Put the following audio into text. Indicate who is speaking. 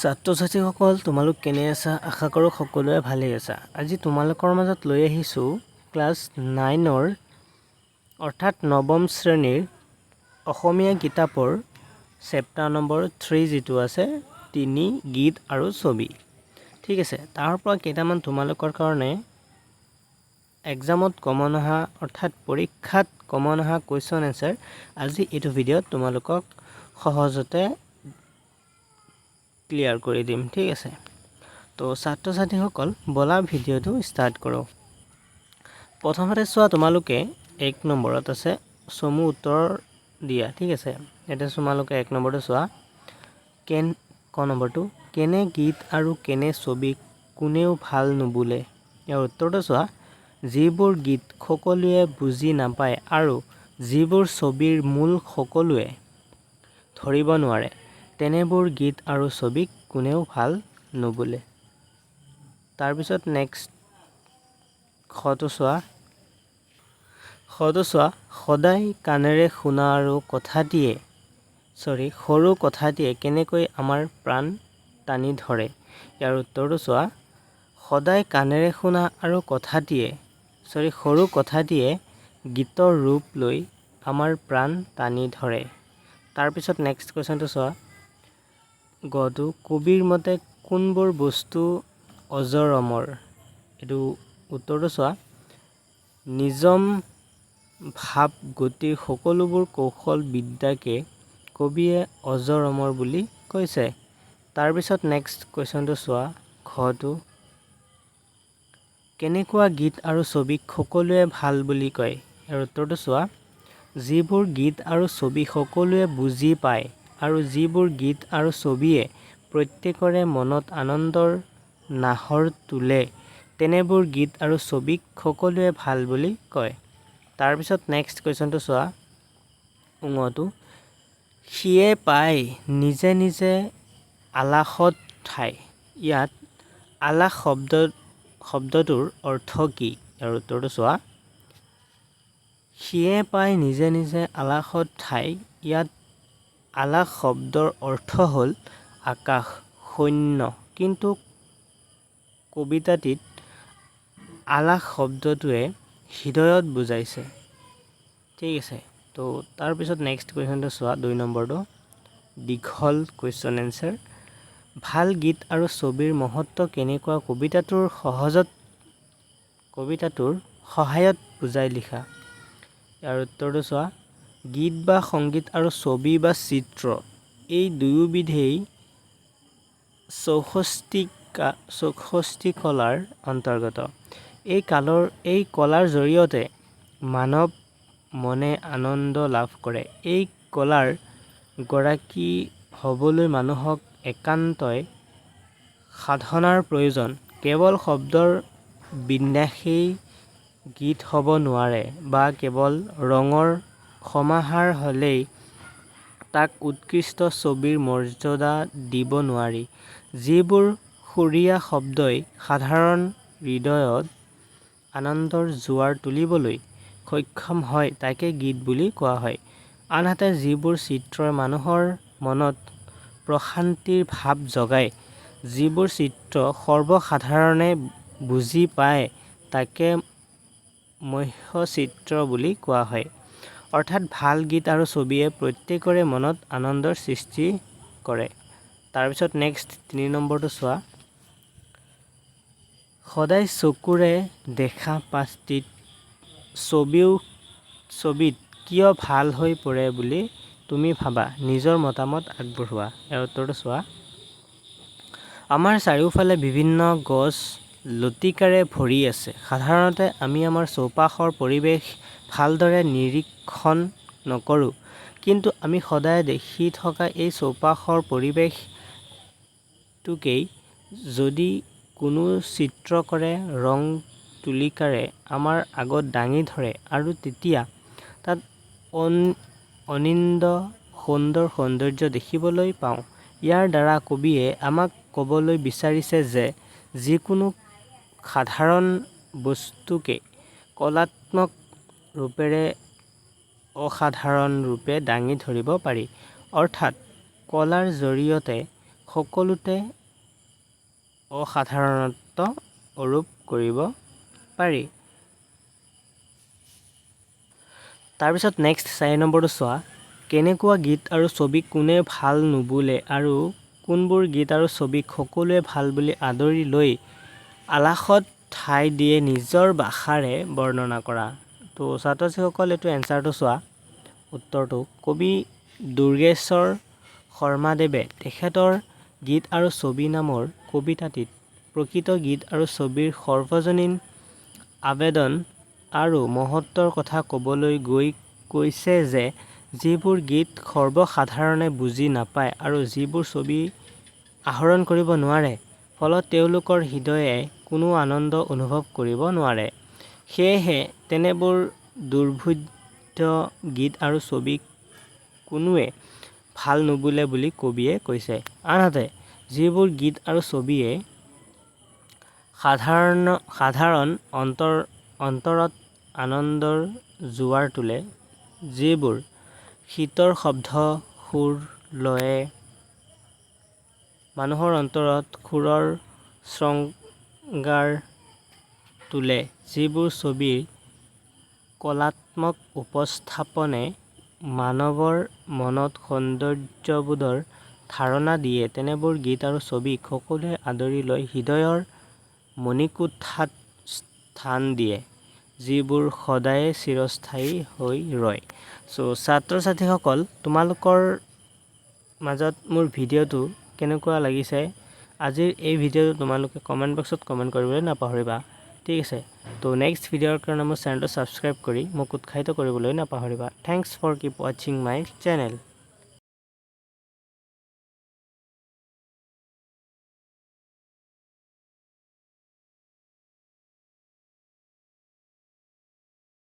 Speaker 1: ছাত্ৰ-ছাত্ৰীসকল তোমালোক কেনে আছা? আশা কৰোঁ সকলোৱে ভালে আছা। আজি তোমালোকৰ মাজত লৈ আহিছোঁ ক্লাছ 9ৰ অৰ্থাৎ নৱম শ্ৰেণীৰ অসমীয়া কিতাপৰ চেপ্টাৰ নম্বৰ 3 যিটো আছে 3 গীত আৰু ছবি। ঠিক আছে, তাৰ পৰা কেইটামান তোমালোকৰ কাৰণে এক্সামত কমন অহা অৰ্থাৎ পৰীক্ষাত কমন অহা কুৱেশ্যন এনচাৰ আজি এইটো ভিডিঅ'ত তোমালোকক সহজতে ক্লিয়াৰ কৰি দিম। ঠিক আছে, তো ছাত্ৰ-ছাত্ৰীসকল বলা ভিডিঅ'টো ষ্টাৰ্ট কৰোঁ। প্ৰথমতে চোৱা, তোমালোকে 1 নম্বৰত আছে চমু উত্তৰ দিয়া। ঠিক আছে, এতিয়া তোমালোকে 1 নম্বৰটো চোৱা, নম্বৰটো কেনে গীত আৰু কেনে ছবি কোনেও ভাল নুবুলে। ইয়াৰ উত্তৰটো চোৱা, যিবোৰ গীত সকলোৱে বুজি নাপায় আৰু যিবোৰ ছবিৰ মূল সকলোৱে ধৰিব নোৱাৰে তেনেবোৰ গীত আৰু ছবিক কোনেও ভাল নুবুলে। তাৰপিছত নেক্সট খটো চোৱা, সদায় কাণেৰে শুনা আৰু সৰু কথাটিয়ে কেনেকৈ আমাৰ প্ৰাণ টানি ধৰে। ইয়াৰ উত্তৰটো চোৱা, সদায় কাণেৰে শুনা আৰু সৰু কথাটিয়ে গীতৰ ৰূপ লৈ আমাৰ প্ৰাণ টানি ধৰে। তাৰপিছত নেক্সট কুৱেশ্যনটো চোৱা, গটো কবিৰ মতে কোনবোৰ বস্তু অজৰ অমৰ। এইটো উত্তৰটো চোৱা, নিজম ভাৱ গতিৰ সকলোবোৰ কৌশল বিদ্যাকে কবিয়ে অজৰ অমৰ বুলি কৈছে। তাৰপিছত নেক্সট কুৱেশ্যনটো চোৱা, ঘটো কেনেকুৱা গীত আৰু ছবিক সকলোৱে ভাল বুলি কয়। ইয়াৰ উত্তৰটো চোৱা, যিবোৰ গীত আৰু ছবি সকলোৱে বুজি পায় আৰু যিবোৰ গীত আৰু ছবিয়ে প্ৰত্যেকৰে মনত আনন্দৰ নাহৰ তোলে তেনেবোৰ গীত আৰু ছবিক সকলোৱে ভাল বুলি কয়। তাৰপিছত নেক্সট কুৱেশ্যনটো চোৱা, ঙটো সিয়ে পায় নিজে নিজে আলাসত ঠাই। ইয়াত আলাস শব্দটোৰ অৰ্থ কি? ইয়াৰ উত্তৰটো চোৱা, সিয়ে পায় নিজে নিজে আলাসত ঠাই। ইয়াত আলাস শব্দৰ অৰ্থ হ'ল আকাশ, শূন্য, কিন্তু কবিতাটিত আলাস শব্দটোৱে হৃদয়ত বুজাইছে। ঠিক আছে, তো তাৰপিছত নেক্সট কুৱেশ্যনটো চোৱা, 2 নম্বৰটো দীঘল কুৱেশ্যন এনচাৰ। ভাল গীত আৰু ছবিৰ মহত্ব কেনেকুৱা কবিতাটোৰ সহায়ত বুজাই লিখা। ইয়াৰ উত্তৰটো চোৱা, গীত বা সংগীত আৰু ছবি বা চিত্ৰ এই দুয়োবিধেই চৌষষ্ঠি কলাৰ অন্তৰ্গত। এই কলাৰ জৰিয়তে মানৱ মনে আনন্দ লাভ কৰে। এই কলাৰ গৰাকী হ'বলৈ মানুহক একান্তই সাধনাৰ প্ৰয়োজন। কেৱল শব্দৰ বিন্যাসেই গীত হ'ব নোৱাৰে বা কেৱল ৰঙৰ সমাহাৰ হ'লেই তাক উৎকৃষ্ট ছবিৰ মৰ্যাদা দিব নোৱাৰি। যিবোৰ সুৰীয়া শব্দই সাধাৰণ হৃদয়ত আনন্দৰ জোৱাৰ তুলিবলৈ সক্ষম হয় তাকে গীত বুলি কোৱা হয়। আনহাতে যিবোৰ চিত্ৰই মানুহৰ মনত প্ৰশান্তিৰ ভাৱ জগায়, যিবোৰ চিত্ৰ সৰ্বসাধাৰণে বুজি পায় তাকে মহ্যচিত্ৰ বুলি কোৱা হয়। অৰ্থাৎ ভাল গীত আৰু ছবিয়ে প্ৰত্যেকৰে মনত আনন্দৰ সৃষ্টি কৰে। তাৰপিছত নেক্সট 3 নম্বৰটো চোৱা, সদায় চকুৰে দেখা পাঠটি ছবিত কিয় ভাল হৈ পৰে বুলি তুমি ভাবা? নিজৰ মতামত আগবঢ়োৱা। ইয়াৰ উত্তৰটো চোৱা, আমাৰ চাৰিওফালে বিভিন্ন গছ লতিকাৰে ভৰি আছে। সাধাৰণতে আমি আমাৰ চৌপাশৰ পৰিৱেশ ভালদৰে নিৰীক্ষণ নকৰোঁ, কিন্তু আমি সদায় দেখি থকা এই চৌপাশৰ পৰিৱেশটোকেই যদি কোনো চিত্ৰকৰে ৰং তুলিকাৰে আমাৰ আগত দাঙি ধৰে আৰু তেতিয়া তাত অনিন্দ্য সুন্দৰ সৌন্দৰ্য দেখিবলৈ পাওঁ। ইয়াৰ দ্বাৰা কবিয়ে আমাক ক'বলৈ বিচাৰিছে যে যিকোনো সাধাৰণ বস্তুকে কলাত্মক ৰূপেৰে অসাধাৰণ ৰূপে দাঙি ধৰিব পাৰি। অৰ্থাৎ কলাৰ জৰিয়তে সকলোতে অসাধাৰণত্ব আৰোপ কৰিব পাৰি। তাৰপিছত নেক্সট 4 নম্বৰটো চোৱা, কেনেকুৱা গীত আৰু ছবি কোনে ভাল নুবুলে আৰু কোনবোৰ গীত আৰু ছবিক সকলোৱে ভাল বুলি আদৰি লৈ আলাসত ঠাই দিয়ে নিজৰ ভাষাৰে বৰ্ণনা কৰা। তো ছাত্ৰ ছাত্ৰীসকল এইটো এনচাৰটো চোৱা, উত্তৰটো কবি দুৰ্গেশ্বৰ শৰ্মাদেৱে তেখেতৰ গীত আৰু ছবি নামৰ কবিতাটিত প্ৰকৃত গীত আৰু ছবিৰ সৰ্বজনীন আবেদন আৰু মহত্বৰ কথা ক'বলৈ গৈ কৈছে যে যিবোৰ গীত সৰ্বসাধাৰণে বুজি নাপায় আৰু যিবোৰ ছবি আহৰণ কৰিব নোৱাৰে, ফলত তেওঁলোকৰ হৃদয়ে কোনো আনন্দ অনুভৱ কৰিব নোৱাৰে, সেয়েহে তেনেবোৰ দুৰ্বোধ্য গীত আৰু ছবিক কোনোৱে ভাল নুবুলে বুলি কবিয়ে কৈছে। আনহাতে যিবোৰ গীত আৰু ছবিয়ে সাধাৰণ অন্তৰত আনন্দৰ জোৱাৰ তোলে, যিবোৰ শীতৰ শব্দ সুৰ লয়ে মানুহৰ অন্তৰত সুৰৰ শৃংগাৰ তোলে, যিবোৰ ছবিৰ কলাত্মক উপস্থাপনে মানৱৰ মনত সৌন্দৰ্যবোধৰ ধাৰণা দিয়ে, তেনেবোৰ গীত আৰু ছবিক সকলোৱে আদৰি লৈ হৃদয়ৰ মণিকোঠাত স্থান দিয়ে, যিবোৰ সদায়ে চিৰস্থায়ী হৈ ৰয়। চ' ছাত্ৰ ছাত্ৰীসকল, তোমালোকৰ মাজত মোৰ ভিডিঅ'টো কেনেকুৱা লাগিছে, আজিৰ এই ভিডিঅ'টো তোমালোকে কমেণ্ট বক্সত কমেণ্ট কৰিবলৈ নাপাহৰিবা, ঠিক আছে। তো নেক্সট ভিডিঅ'ৰ কাৰণে মোৰ চেনেলটো ছাবস্ক্ৰাইব কৰি মোক উৎসাহিত কৰিবলৈ নাপাহৰিবা। থেংকছ ফৰ কিপ ৱাচিং মাই চেনেল।